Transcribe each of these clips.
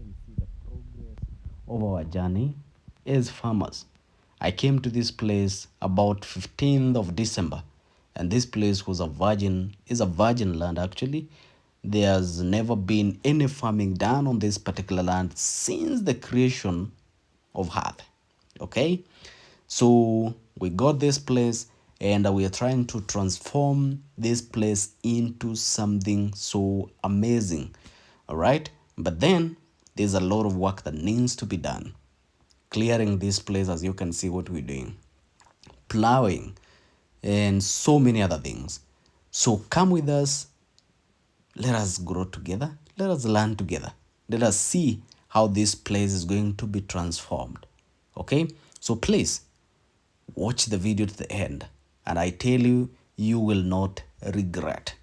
can see the progress of our journey as farmers. I came to this place about 15th of December, and this place was a virgin land actually. There's never been any farming done on this particular land since the creation of earth. Okay? So we got this place and we are trying to transform this place into something so amazing. All right? But then there's a lot of work that needs to be done. Clearing this place, as you can see what we're doing, plowing, and so many other things. So come with us. Let us grow together. Let us learn together. Let us see how this place is going to be transformed. Okay? So please watch the video to the end, and I tell you, you will not regret.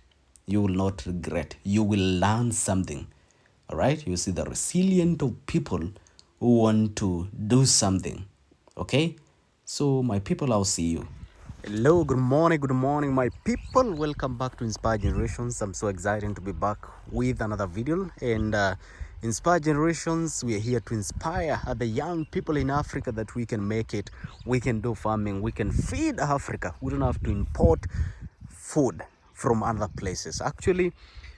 You will not regret. You will learn something. All right? You see the resilience of people who want to do something. Okay? So, my people, I'll see you. Hello, good morning, my people. Welcome back to Inspire Generations. I'm so excited to be back with another video. And Inspire Generations, we are here to inspire the young people in Africa that we can make it. We can do farming. We can feed Africa. We don't have to import food from other places. Actually,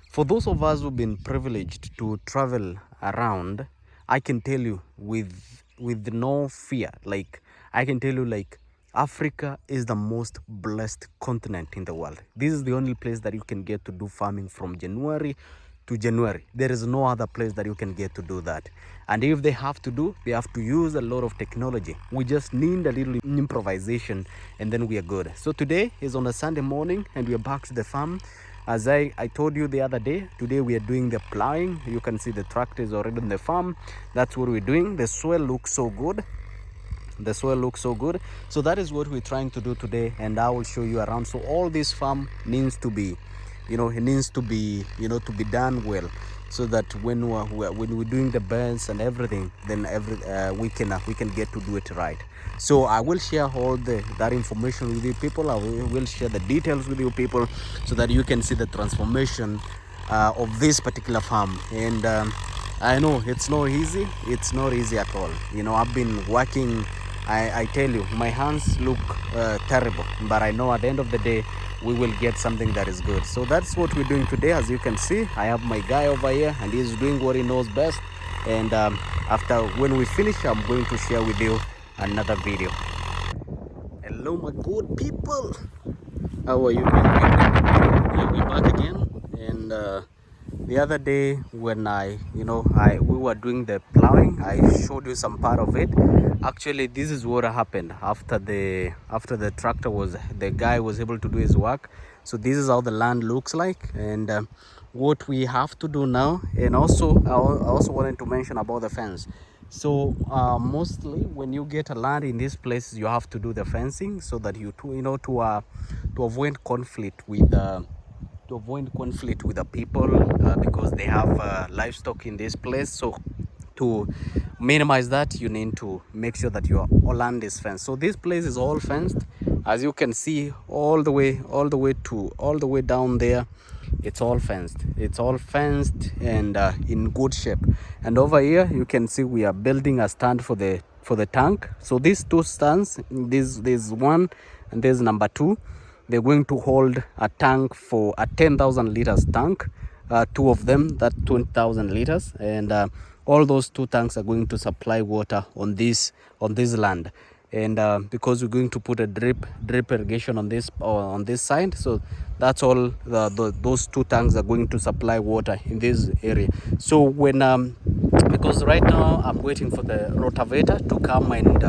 for those of us who've been privileged to travel around, I can tell you with no fear, like I can tell you, like, Africa is the most blessed continent in the world. This is the only place that you can get to do farming from January to January. There is no other place that you can get to do that. And if they have to use a lot of technology. We just need a little improvisation and then we are good. So today is on a Sunday morning and we are back to the farm. As I told you the other day, today we are doing the plowing. You can see the tractor is already on the farm. That's what we're doing. The soil looks so good. The soil looks so good. So that is what we're trying to do today, and I will show you around. So all this farm needs to be, it needs to be, to be done well, so that when we're doing the burns and everything, then we can get to do it right. So I will share all that information with you people. I will share the details with you people, so that you can see the transformation of this particular farm. And I know it's not easy. It's not easy at all. I've been working. I tell you, my hands look terrible, but I know at the end of the day, we will get something that is good. So that's what we're doing today. As you can see, I have my guy over here, and he's doing what he knows best. And when we finish, I'm going to share with you another video. Hello, my good people. How are you doing? Yeah, we're back again. And the other day when we were doing the plowing, I showed you some part of it. Actually, this is what happened after the guy was able to do his work. So this is how the land looks like, and what we have to do now. And also I also wanted to mention about the fence. So mostly when you get a land in this place, you have to do the fencing, so that to avoid conflict with the people, because they have livestock in this place. So to minimize that, you need to make sure that your land is fenced. So this place is all fenced, as you can see, all the way down there. It's all fenced and in good shape. And over here you can see we are building a stand for the tank. So these two stands, there's one and there's number two. They're going to hold a tank for a 10,000 liters tank. Two of them, that 20,000 liters, and all those two tanks are going to supply water on this land. And because we're going to put a drip irrigation on this side, so that's all. Those two tanks are going to supply water in this area. So when because right now I'm waiting for the rotavator to come and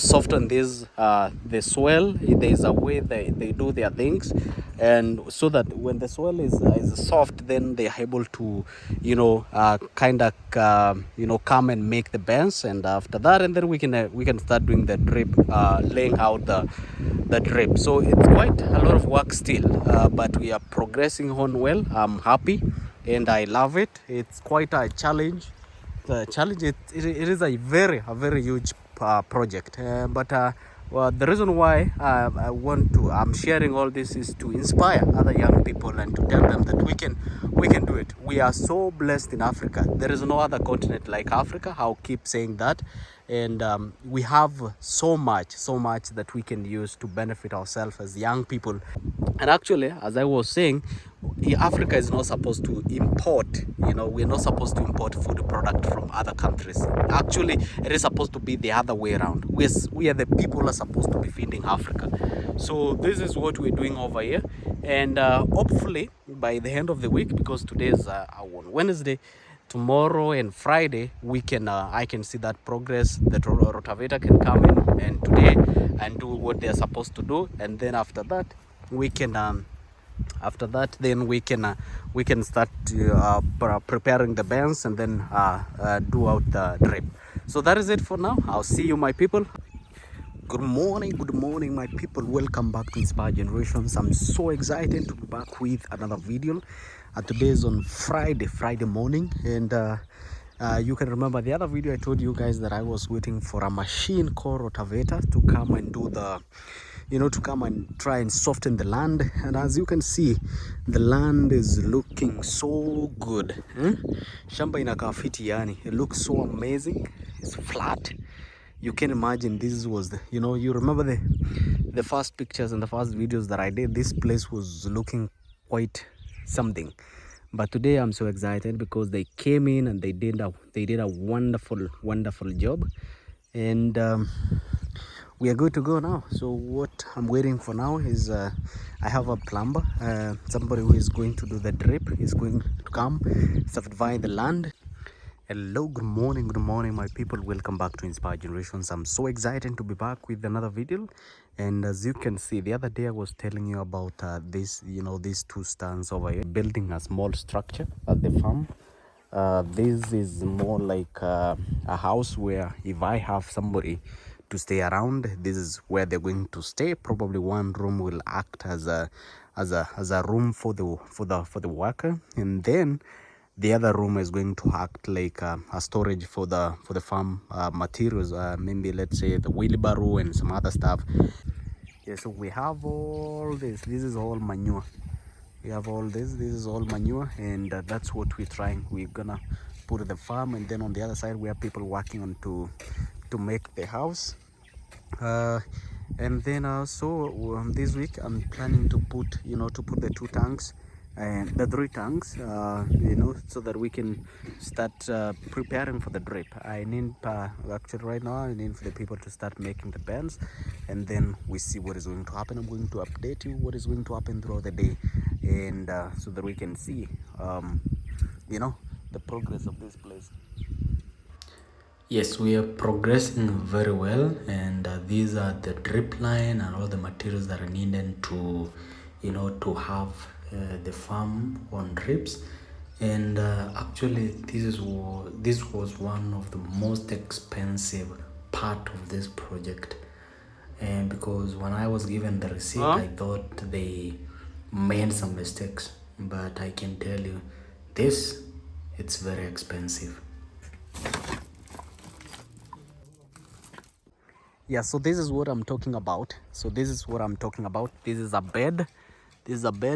soften this the soil. There is a way they do their things, and so that when the soil is soft, then they are able to come and make the bends. And after that, and then we can start doing the drip, laying out the drip. So it's quite a lot of work still, but we are progressing on well. I'm happy and I love it. It's quite a challenge. It is a very huge project, but Well, the reason why I'm sharing all this is to inspire other young people and to tell them that we can do it. We are so blessed in Africa. There is no other continent like Africa. I'll keep saying that, and we have so much that we can use to benefit ourselves as young people. And actually, as I was saying, Africa is not supposed to import. We're not supposed to import food product from other countries. Actually, it is supposed to be the other way around. We are the people who are supposed to be feeding Africa. So this is what we're doing over here, and hopefully by the end of the week, because today is on Wednesday, tomorrow and Friday we can I can see that progress. The rotavator can come in and today and do what they're supposed to do, and then after that we can then we can start preparing the bands and then do out the drip. So that is it for now. I'll see you, my people. Good morning, my people. Welcome back to Inspire Generations. I'm so excited to be back with another video. Today is on Friday morning, and you can remember the other video I told you guys that I was waiting for a machine called rotavator to come and do the, to come and try and soften the land. And as you can see, the land is looking so good. Shamba inakaa fiti yani. It looks so amazing. It's flat. You can imagine this was the, you remember the first pictures and the first videos that I did. This place was looking quite something, but today I'm so excited because they came in and they did a wonderful job, and we are good to go now. So what I'm waiting for now is I have a plumber, somebody who is going to do the drip is going to come certify the land. Hello, good morning, my people. Welcome back to Inspire Generations. I'm so excited to be back with another video, and as you can see, the other day I was telling you about this, these two stands over here building a small structure at the farm. This is more like a house where if I have somebody to stay around, this is where they're going to stay. Probably one room will act as a room for the worker, and then the other room is going to act like a storage for the farm materials, maybe let's say the wheelbarrow and some other stuff. Yeah, so we have all this is all manure. We have all this is all manure, and that's what we're gonna put at the farm. And then on the other side we have people working on to make the house. And then also this week I'm planning to put the 2 tanks and the 3 tanks, so that we can start preparing for the drip. I need actually right now I need for the people to start making the bends, and then we see what is going to happen. I'm going to update you what is going to happen throughout the day, and so that we can see the progress of this place. Yes, we are progressing very well, and these are the drip line and all the materials that are needed to to have the farm on drips. And actually this was one of the most expensive part of this project, and because when I was given the receipt, I thought they made some mistakes, but I can tell you it's very expensive. Yeah, so this is what I'm talking about. This is a bed.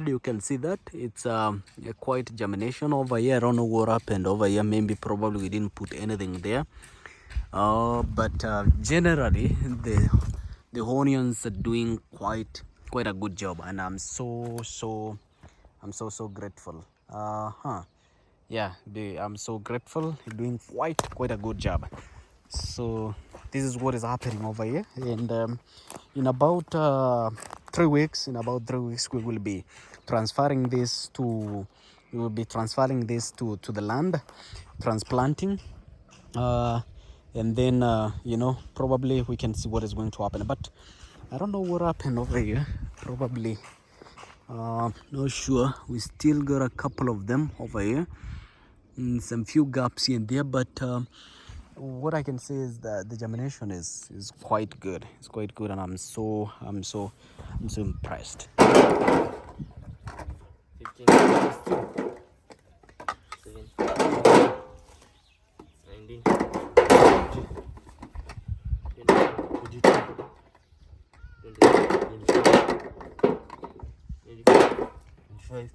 You can see that it's quite germination over here. I don't know what happened over here. Maybe probably we didn't put anything there, but generally the onions are doing quite a good job, and I'm so grateful. Yeah, I'm so grateful. You're doing quite a good job. So this is what is happening over here, and in about 3 weeks we will be transferring this to the land, transplanting, and then probably we can see what is going to happen. But I don't know what happened over here. Probably not sure. We still got a couple of them over here, some few gaps here and there, but what I can say is that the germination is quite good. It's quite good, and I'm so impressed. 15, 16, 17, 19, 20, 22. 25,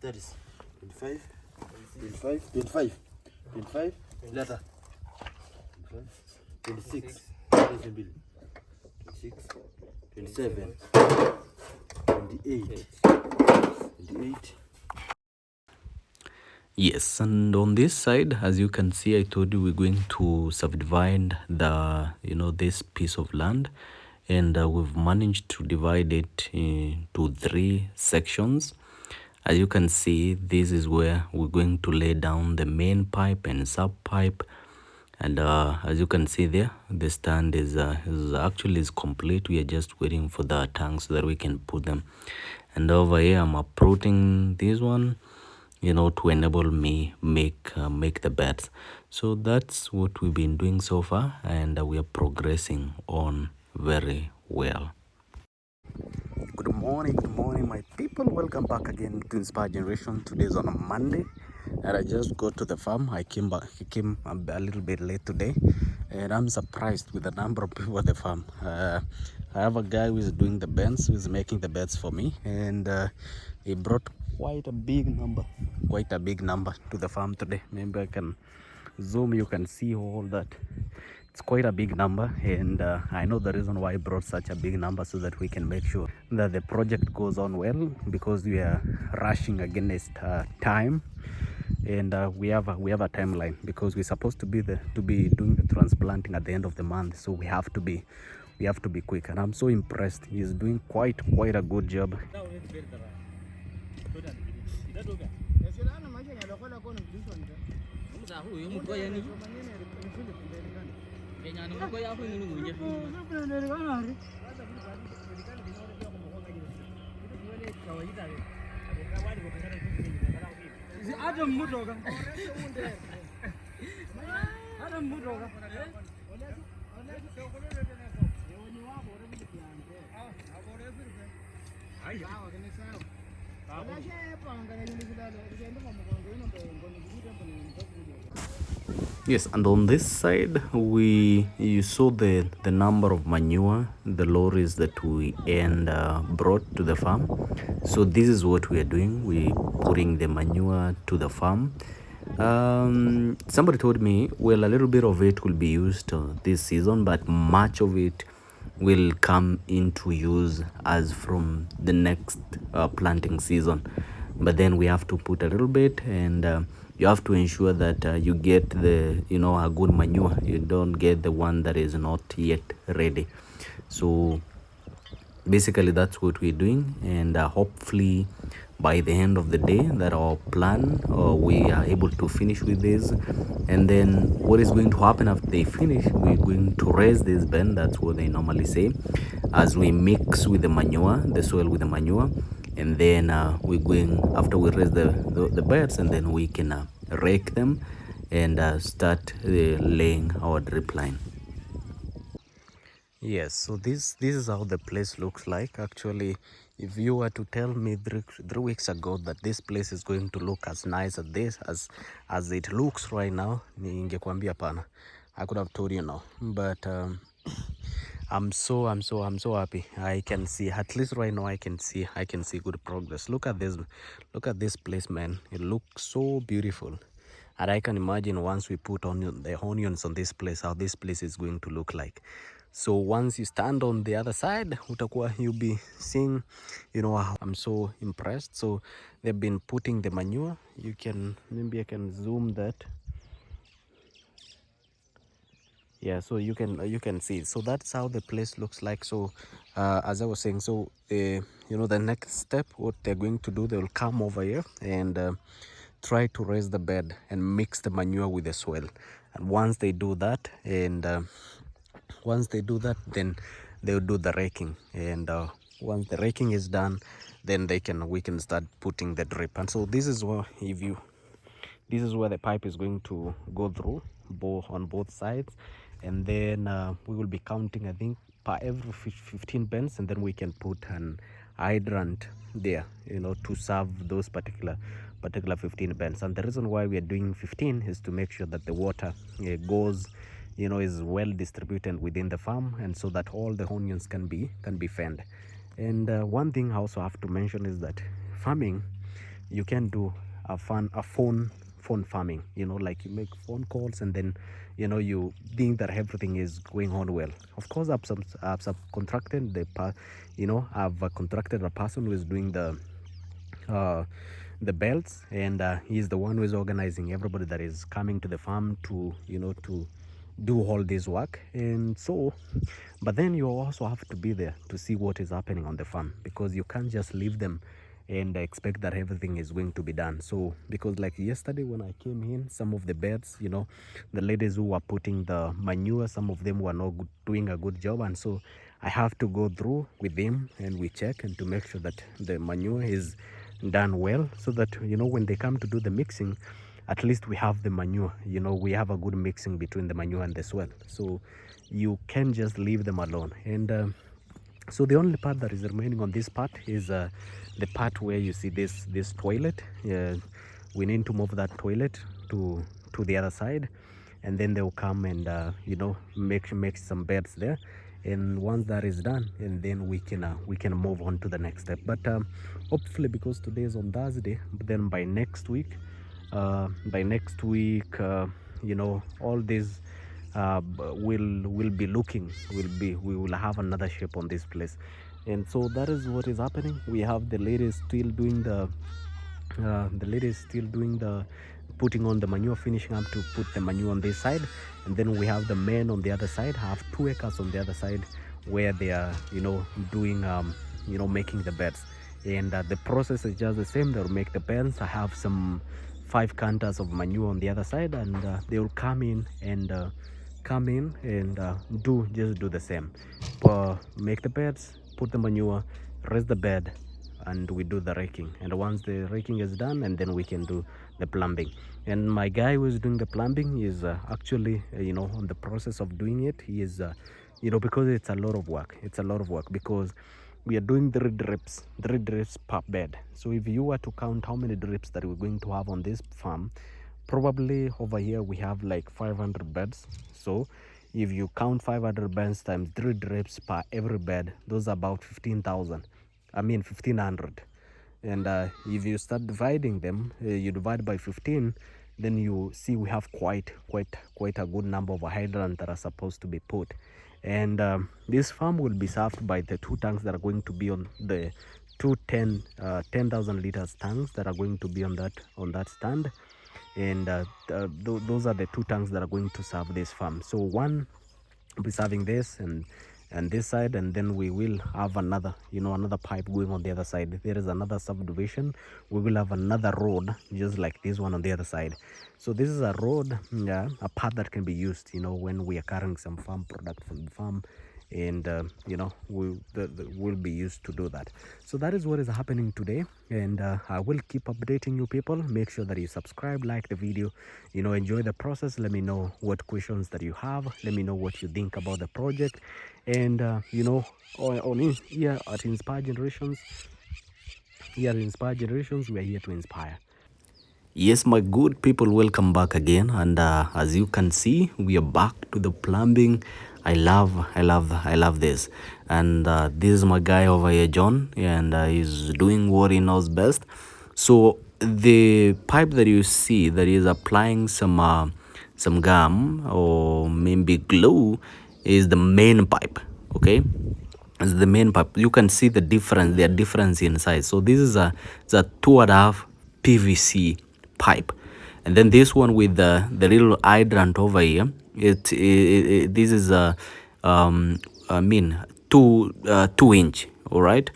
that is 25, 25, 25, 25, later 26, 26, 27, 28, 28. Yes, and on this side, as you can see, I told you we're going to subdivide this piece of land, and we've managed to divide it into 3 sections. As you can see, this is where we're going to lay down the main pipe and sub pipe. And as you can see there, the stand is actually complete. We are just waiting for the tanks so that we can put them. And over here, I'm uprooting this one, to enable me make the beds. So that's what we've been doing so far, and we are progressing on very well. Good morning, my people. Welcome back again to Inspire Generation. Today is on a Monday, and I just got to the farm. I came a little bit late today, and I'm surprised with the number of people at the farm. I have a guy who is doing the beds, who is making the beds for me, and he brought quite a big number to the farm today. Maybe I can zoom, you can see all that. It's quite a big number, and I know the reason why I brought such a big number, so that we can make sure that the project goes on well, because we are rushing against time, and we have a timeline, because we're supposed to be doing the transplanting at the end of the month, so we have to be quick. And I'm so impressed. He's doing quite a good job. Yes, and on this side, you saw the number of manure, the lorries that we brought to the farm. So this is what we are doing. We putting the manure to the farm. Somebody told me, well, a little bit of it will be used this season, but much of it will come into use as from the next planting season. But then we have to put a little bit, and you have to ensure that you get a good manure. You don't get the one that is not yet ready. So basically that's what we're doing, and hopefully by the end of the day that our plan, we are able to finish with this. And then what is going to happen after they finish, we're going to raise this bed. That's what they normally say, as we mix with the manure, the soil with the manure. And then we're going, after we raise the beds, and then we can rake them and start laying our drip line. Yes, so this is how the place looks like. Actually, if you were to tell me 3 weeks ago that this place is going to look as nice as it looks right now, ningekwambia pana. I could have told you no, but I'm so happy. I can see, at least right now, I can see good progress. Look at this place, man. It looks so beautiful. And I can imagine once we put the onions on this place, how this place is going to look like. So once you stand on the other side, you'll be seeing, how I'm so impressed. So they've been putting the manure. Maybe I can zoom that. Yeah, so you can see. So that's how the place looks like. So as I was saying, so the next step, what they're going to do, they will come over here and try to raise the bed and mix the manure with the soil. And once they do that, then they'll do the raking. And once the raking is done, then we can start putting the drip. And so this is where the pipe is going to go through on both sides. And then we will be counting, I think, per every 15 bends, and then we can put an hydrant there, to serve those particular 15 bends. And the reason why we are doing 15 is to make sure that the water goes, is well distributed within the farm, and so that all the onions can be fed. And one thing I also have to mention is that farming, you can do a phone farming. Like you make phone calls, and then you think that everything is going on well. Of course, I've subcontracted I've contracted a person who is doing uh, the belts, and he's the one who is organizing everybody that is coming to the farm to do all this work. And so, but then you also have to be there to see what is happening on the farm, because you can't just leave them and expect that everything is going to be done. So because like yesterday when I came in, some of the beds, the ladies who were putting the manure, some of them were not doing a good job, and so I have to go through with them and we check and to make sure that the manure is done well, so that when they come to do the mixing, at least we have the manure. We have a good mixing between the manure and the soil, so you can just leave them alone. And so the only part that is remaining on this part is the part where you see this toilet. We need to move that toilet to the other side, and then they'll come and make some beds there. And once that is done, and then we can move on to the next step. But hopefully, because today is on Thursday, but then by next week, all these will be looking, we will have another shape on this place. And so that is what is happening. We have the ladies still doing the putting on the manure, finishing up to put the manure on this side. And then we have the men on the other side. I have 2 acres on the other side where they are doing making the beds. And the process is just the same. They'll make the beds. I have some 5 canters of manure on the other side, and they will come in and do the same. Make the beds, put the manure, raise the bed, and we do the raking. And once the raking is done, and then we can do the plumbing. And my guy who is doing the plumbing is actually on the process of doing it. He is because it's a lot of work. Because we are doing 3 drips per bed. So if you were to count how many drips that we're going to have on this farm, probably over here we have like 500 beds. So if you count 500 beds times 3 drips per every bed, those are about 1500. And if you start dividing them, you divide by 15, then you see we have quite a good number of hydrants that are supposed to be put. And this farm will be served by the 2 tanks that are going to be on the 10,000 liters tanks that are going to be on that stand. And those are the 2 tanks that are going to serve this farm. So one will be serving this and this side, and then we will have another pipe going on the other side. There is another subdivision. We will have another road just like this one on the other side. So this is a road, a path that can be used when we are carrying some farm product from the farm, and will be used to do that. So that is what is happening today, and I will keep updating you people. Make sure that you subscribe, like the video, enjoy the process. Let me know what questions that you have. Let me know what you think about the project. And here at Inspire Generations, we are here to inspire. Yes, my good people, welcome back again. And as you can see, we are back to the plumbing. I love this. And this is my guy over here, John, and he's doing what he knows best. So the pipe that you see that is applying some gum or maybe glue is the main pipe. Okay, is the main pipe. You can see the difference. There are difference in size. So this is a 2.5 PVC pipe, and then this one with the little hydrant over here. This is a I mean 2 inch. All right,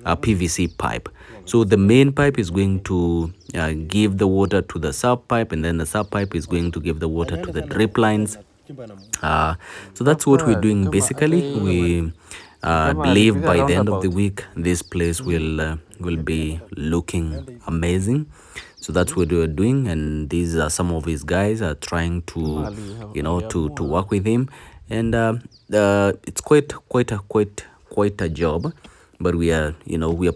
a PVC pipe. So the main pipe is going to give the water to the sub pipe, and then the sub pipe is going to give the water to the drip lines. So that's what we're doing basically. We believe by the end of the week this place will be looking amazing. So that's what we're doing, and these are some of his guys are trying to to work with him. And it's quite a job, but we are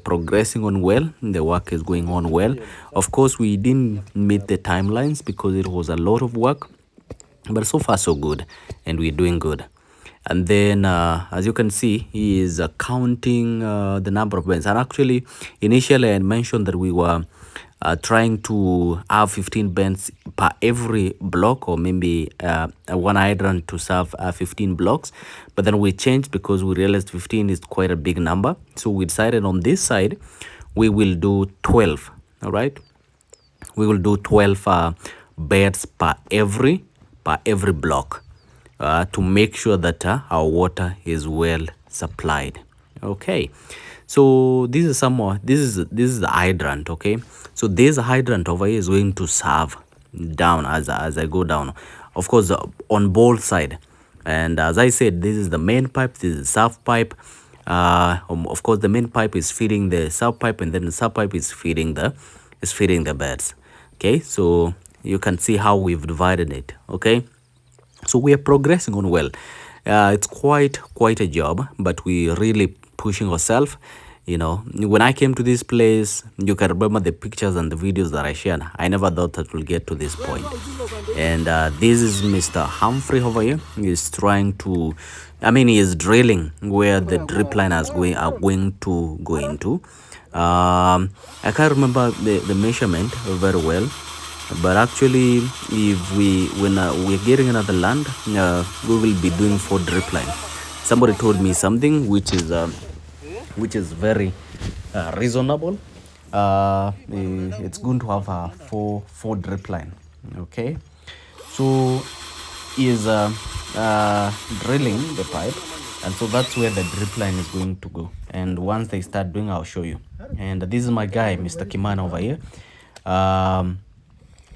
progressing on well. The work is going on well. Of course, we didn't meet the timelines because it was a lot of work, but so far so good, and we're doing good. And then as you can see, he is counting the number of beds. And actually initially I mentioned that we were trying to have 15 beds per every block, or maybe one hydrant to serve 15 blocks. But then we changed because we realized 15 is quite a big number. So we decided on this side we will do 12. All right, we will do 12 beds per every block, to make sure that our water is well supplied. Okay, so this is some more, this is the hydrant. Okay, so this hydrant over here is going to serve down as I go down, of course, on both side. And as I said, this is the main pipe, this is the sub pipe. Of course the main pipe is feeding the sub pipe, and then the sub pipe is feeding the beds. Okay, so you can see how we've divided it. Okay, so we are progressing on well. It's quite a job, but we really pushing ourselves. You know, when I came to this place, you can remember the pictures and the videos that I shared. I never thought that we'll get to this point. And this is Mr. Humphrey over here. He's trying to, I mean, he is drilling where the drip line are going to go into. I can't remember the measurement very well, but actually if when we're getting another land, we will be doing 4 drip line. Somebody told me something which is very reasonable. It's going to have a four drip line. Okay, so is drilling the pipe, and so that's where the drip line is going to go. And once they start doing, I'll show you. And this is my guy, Mr. Kimana, over here.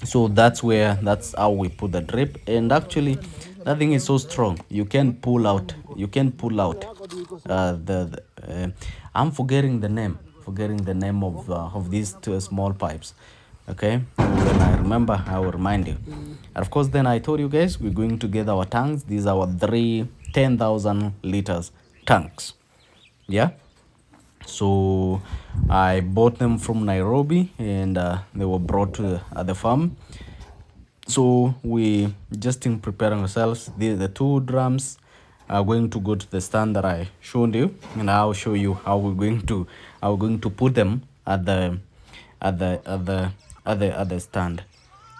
So that's how we put the drip. And actually that thing is so strong, you can pull out I'm forgetting the name of these 2 small pipes. Okay, when I remember I will remind you. And of course then I told you guys we're going to get our tanks. These are our 10,000 liters tanks. Yeah, so I bought them from Nairobi, and they were brought to the farm. So we just in preparing ourselves. The 2 drums are going to go to the stand that I showed you, and I'll show you how we're going to put them at the stand.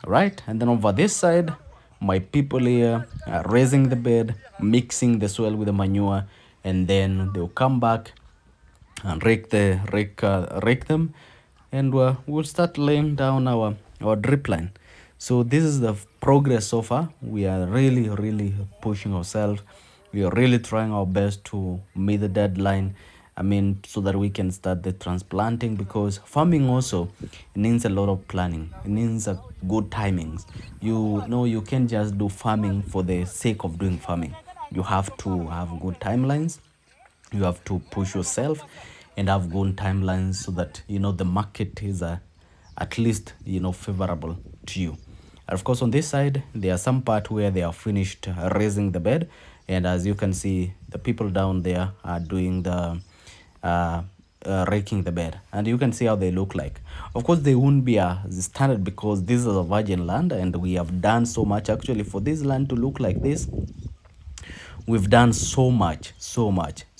Right, and then over this side, my people here are raising the bed, mixing the soil with the manure, and then they'll come back and rake them, and we'll start laying down our drip line. So this is the progress so far. We are really pushing ourselves. We are really trying our best to meet the deadline. I mean, so that we can start the transplanting, because farming also needs a lot of planning. It needs a good timings. You know, you can't just do farming for the sake of doing farming. You have to have good timelines. You have to push yourself and have good timelines, so that you know the market is at least favorable to you. And of course on this side there are some part where they are finished raising the bed, and as you can see, the people down there are doing the raking the bed, and you can see how they look like. Of course they won't be as standard, because this is a virgin land, and we have done so much actually for this land to look like this. We've done so much. So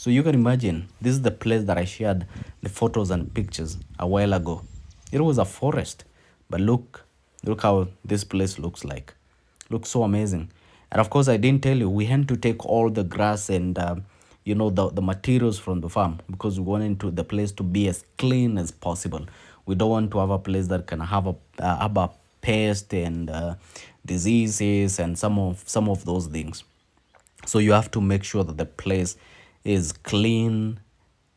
you can imagine, this is the place that I shared the photos and pictures a while ago. It was a forest, but look how this place looks like. Looks so amazing. And of course I didn't tell you, we had to take all the grass and the materials from the farm, because we wanted the place to be as clean as possible. We don't want to have a place that can have a pest and diseases and some of those things. So you have to make sure that the place is clean,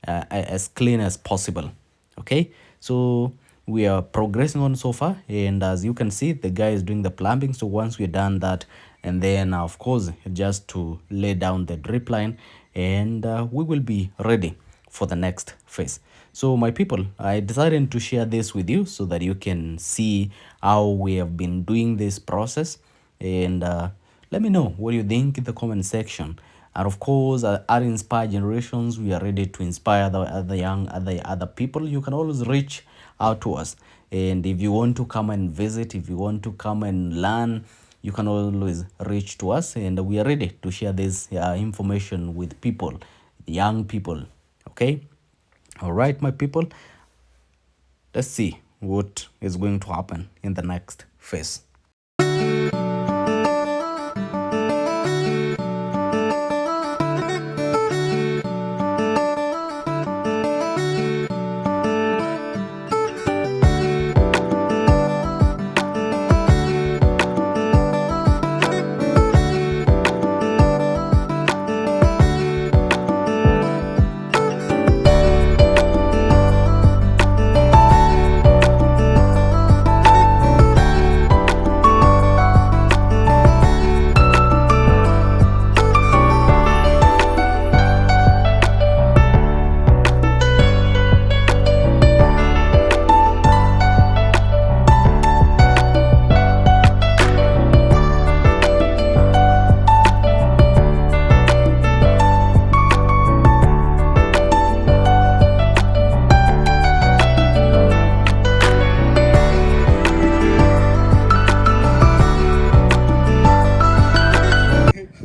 as clean as possible. Okay, so we are progressing on so far, and as you can see, the guy is doing the plumbing. So once we're done that, and then of course just to lay down the drip line, and we will be ready for the next phase. So my people, I decided to share this with you so that you can see how we have been doing this process. And let me know what you think in the comment section. And of course, at Inspire Generations, we are ready to inspire the other people. You can always reach out to us. And if you want to come and visit, if you want to come and learn, you can always reach to us, and we are ready to share this information with people, young people. Okay? All right, my people. Let's see what is going to happen in the next phase.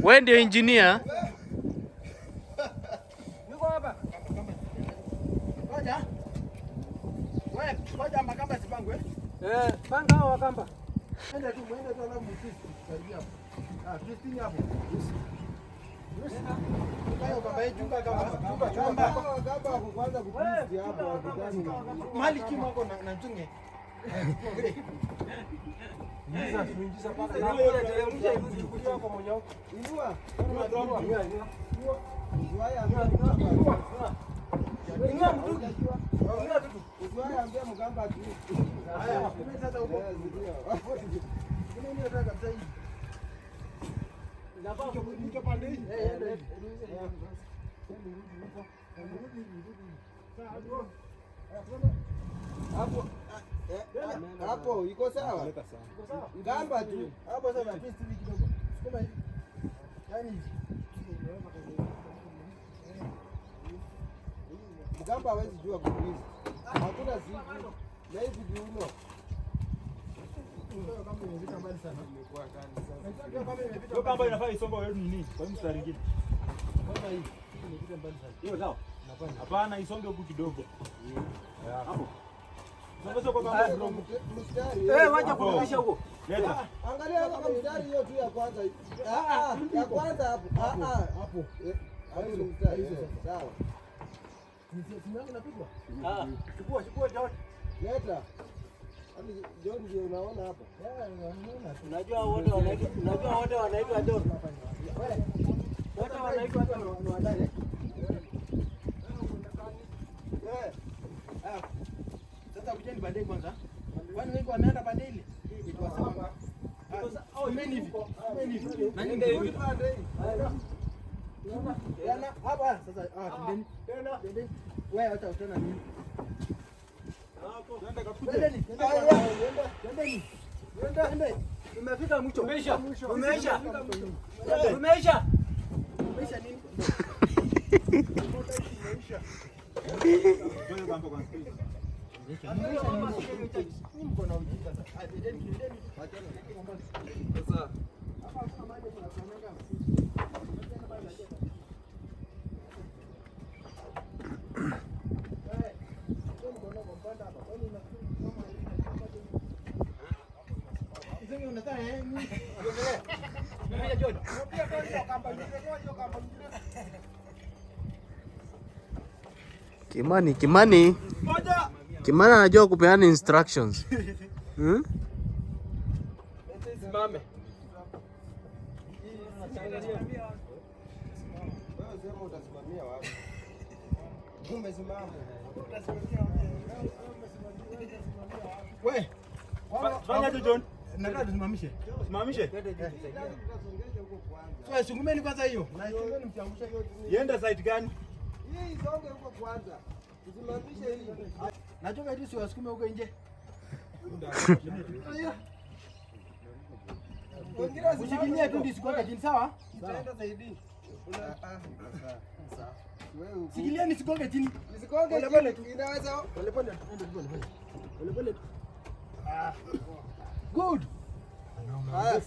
Wewe ndio engineer? Yuko hapa. Ngoja. Wewe, ngoja makamba sipangwe. Panga hao kamba. Enda tu, mwende tu alafu msisi. Karibia hapo. Christine hapo. Kayo kamba yetu kamba. Kamba hapo kwanza kupitia hapo. Mali kimo uko na mtunge. Ingiza paka. Na wewe teremsha hivi kulia kwa moja wako. Inua. Inua mtu. Usiwahi ambia mgamba ati. Haya, sasa huko. Kuna nini nataka kabisa hivi? Nafaa kuja pande hii. Hapo. Hapo iko sawa? Ngamba tu. Hapo sasa twist hivi kidogo. Sukuma hivi. Yaani hivi. Mgamba hawezi jua kuuliza. Hakuna siku. Na hivi viuno. Kama imepita mbali sana. Imekuwa kali sana. Hiyo kamba inafaa isonga wewe nini? Kwa mstari mwingine. Kama hii. Imepita mbali sana. Hiyo sawa? Hapana, isonge huku kidogo. Hapo. Wacha kurudisha huko. Leta. Angalia kama mstari hiyo tu ya kwanza. Ya kwanza hapo. Hapo. Hapo mstari hizo sawa. Simu yangu inapigwa? Chukua John. Leta. Hadi John ndio unaona hapa. Unajua wote wanaitwa John. Wote wanaitwa John wadai. Sasa kujeni bandei kwanza. Kwani wengi wameenda bandei ile? Itawasema. Mimi hivi. Na ndio hivi bandei. Yana hapa sasa tendeni. Tendeni. Wewe acha utana nini? Hapo. Nenda kapute. Tendeni. Tendeni. Nenda. Umefika mwisho. Umeisha. Umeisha nini? Umeisha. Ndio mambo kwa sisi. Sasa Kimani anajua kupeana instructions. Simame. Utasimamia wapi? Umesimama. Wewe. Fanya tu John. Nataka tusimamishe. Simamishe. Sasa sungumeni kwanza hiyo. Na sungumeni mkiangusha hiyo. Ienda side gani? Hii songe huko kwanza. Tusimamishe hii. Nachoka hivi siwasukume huko nje. Ushikilie tu ndisikoka chini sawa? Itaenda zaidi. Sikilia nisikonge chini. Nisikonge chini. Inaweza pole. Good. Haya.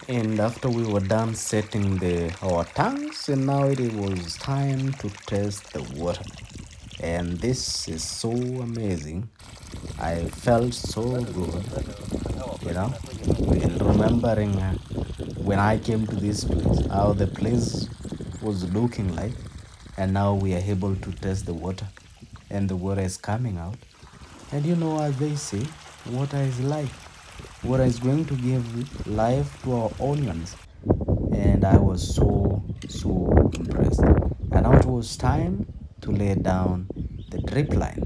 And after we were done setting our tanks, and now it was time to test the water. And this is so amazing. I felt so good, in remembering when I came to this place, how the place was looking like, and now we are able to test the water, and the water is coming out. And as they say, water is life. Water is going to give life to our onions. And I was so impressed. And now it was time to lay down the drip line.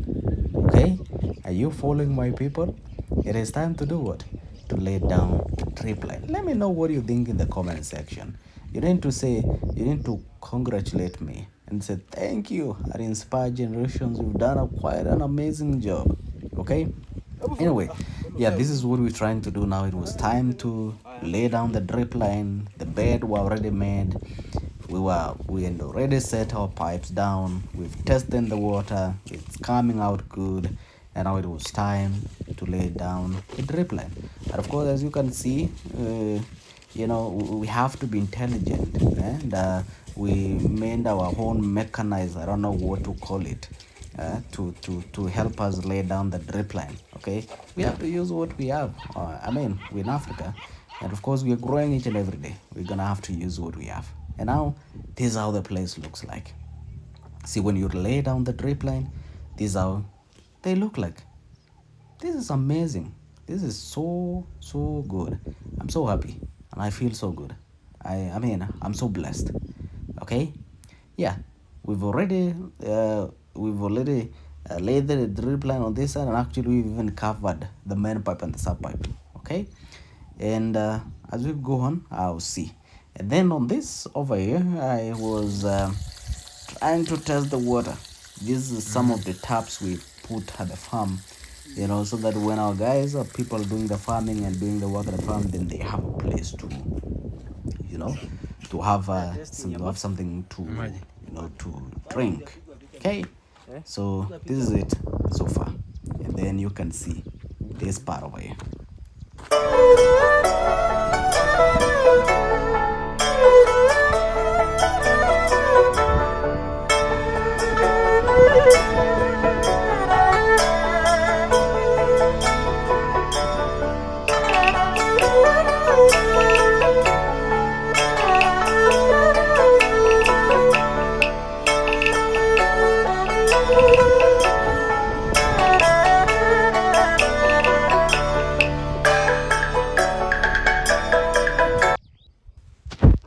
Okay? Are you following my people? It is time to do what? To lay down the drip line. Let me know what you think in the comment section. You need to congratulate me and say thank you at Inspire Generations. You've done quite an amazing job. Okay? Anyway, yeah, this is what we're trying to do now. It was time to lay down the drip line. The bed were already made. We had already set our pipes down. We've tested the water. It's coming out good. And now it was time to lay down the drip line. And of course, as you can see, we have to be intelligent, and we made our own mechanized, I don't know what to call it, to help us lay down the drip line. Okay, we have to use what we have. We're in Africa, and of course we're growing each and every day. We're gonna have to use what we have. And now this is how the place looks like. See, when you lay down the drip line, this is how they look like. This is amazing. This is so good. I'm so happy and I feel so good. I'm so blessed. Okay, yeah, we've already laid the drip line on this side, and actually we've even covered the main pipe and the sub pipe. Okay, and as we go on, I'll see. And then on this over here, I was trying to test the water. This is some of the taps we put at the farm, so that when our guys or people doing the farming and doing the work at the farm, then they have a place to, to have something to drink. Okay, so this is it so far, and then you can see this part over here.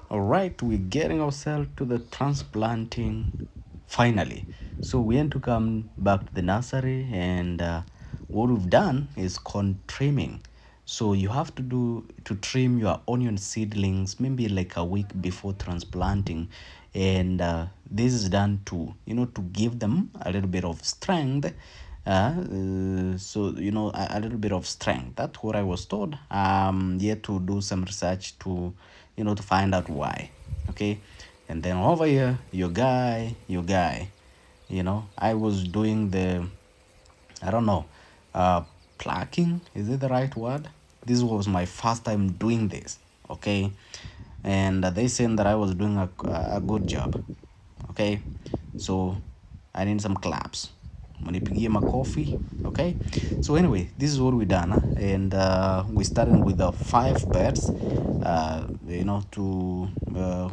All right, we're getting ourselves to the transplanting finally. So we had to come back to the nursery, and what we've done is corn trimming. So you have to trim your onion seedlings maybe like a week before transplanting, and this is done to give them a little bit of strength. A little bit of strength. That's what I was told. Yet to do some research to find out why. Okay, and then over here, your guy, I was doing I don't know, plucking. Is it the right word? This was my first time doing this. Okay, and they said that I was doing a good job. Okay, so I need some claps. Manipigie makofi. Okay, so anyway, this is what we done, and we started with the 5 beds,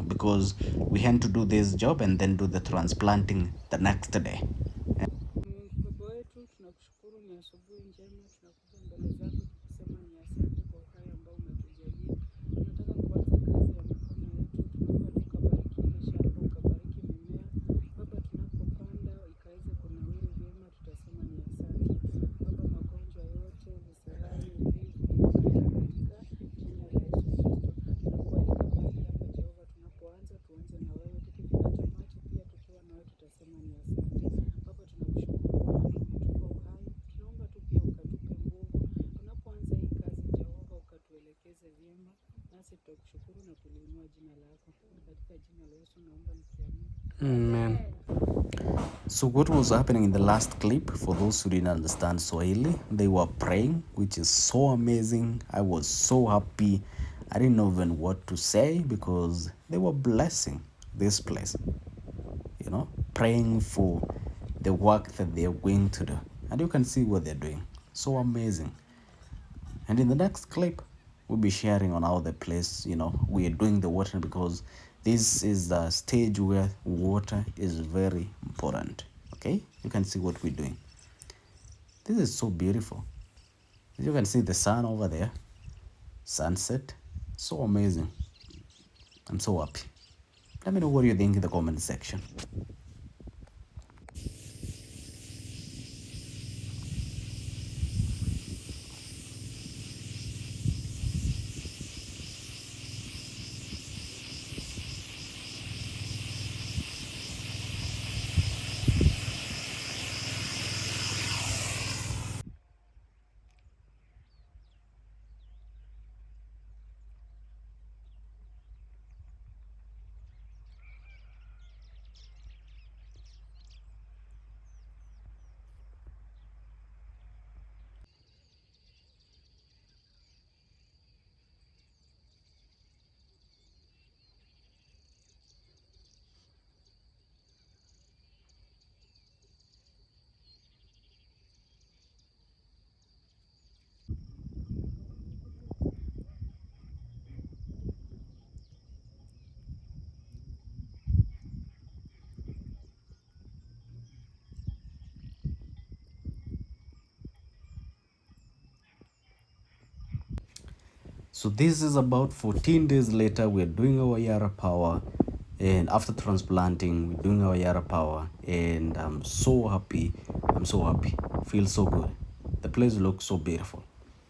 because we had to do this job and then do the transplanting the next day. Baba wetu tunakushukuru, ni asubuhi njema, tunakuja mbele zako tukisema ni asante kwa uhai ambao umetujalia. Tunataka kuanza kazi ya mikono yetu, tunaomba tukabariki ile shamba, ukabariki mimea. Baba, tunapopanda ikaweze kunawiri vyema, tutasema ni asante. Baba, magonjwa yote, visirani, uvivu, tunakata katika jina la Yesu Kristo. Tunakualika mahali hapa Jehova, tunapoanza tuanze na wewe, tukifika tamati pia tukiwa na wewe tutasema ni asante. Baba, tunakushukuru maana umetupa uhai. Tunaomba tu pia ukatupe nguvu tunapoanza hii kazi Jehova, ukatuelekeze vyema, nasi tutakushukuru na kuliinua jina lako. Katika jina la Yesu naomba nikiamini. Amen. So what was happening in the last clip, for those who didn't understand Swahili, they were praying, which is so amazing. I was so happy. I didn't know even what to say because they were blessing this place, praying for the work that they are going to do. And you can see what they're doing. So amazing. And in the next clip, we'll be sharing on how the place, we are doing the watering, because this is the stage where water is very important. Okay, you can see what we're doing. This is so beautiful. You can see the sun over there, sunset. So amazing. I'm so happy. Let me know what you think in the comment section. So this is about 14 days later. We're doing our Yara power, and after transplanting, we're doing our Yara power, and I'm so happy. I'm so happy. Feels so good. The place looks so beautiful,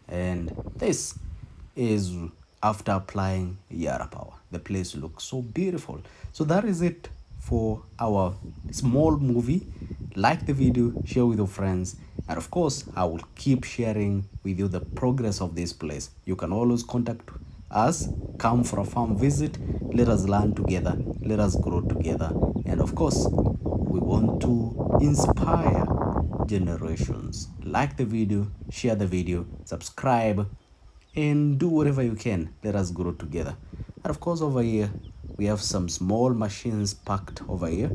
and this is after applying Yara power. The place looks so beautiful. So that is it for our small movie. Like the video, share with your friends, and of course I will keep sharing with you the progress of this place. You can always contact us, come for a farm visit, let us learn together, let us grow together, and of course we want to inspire generations. Like the video, share the video, subscribe, and do whatever you can. Let us grow together. And of course, over here we have some small machines packed over here.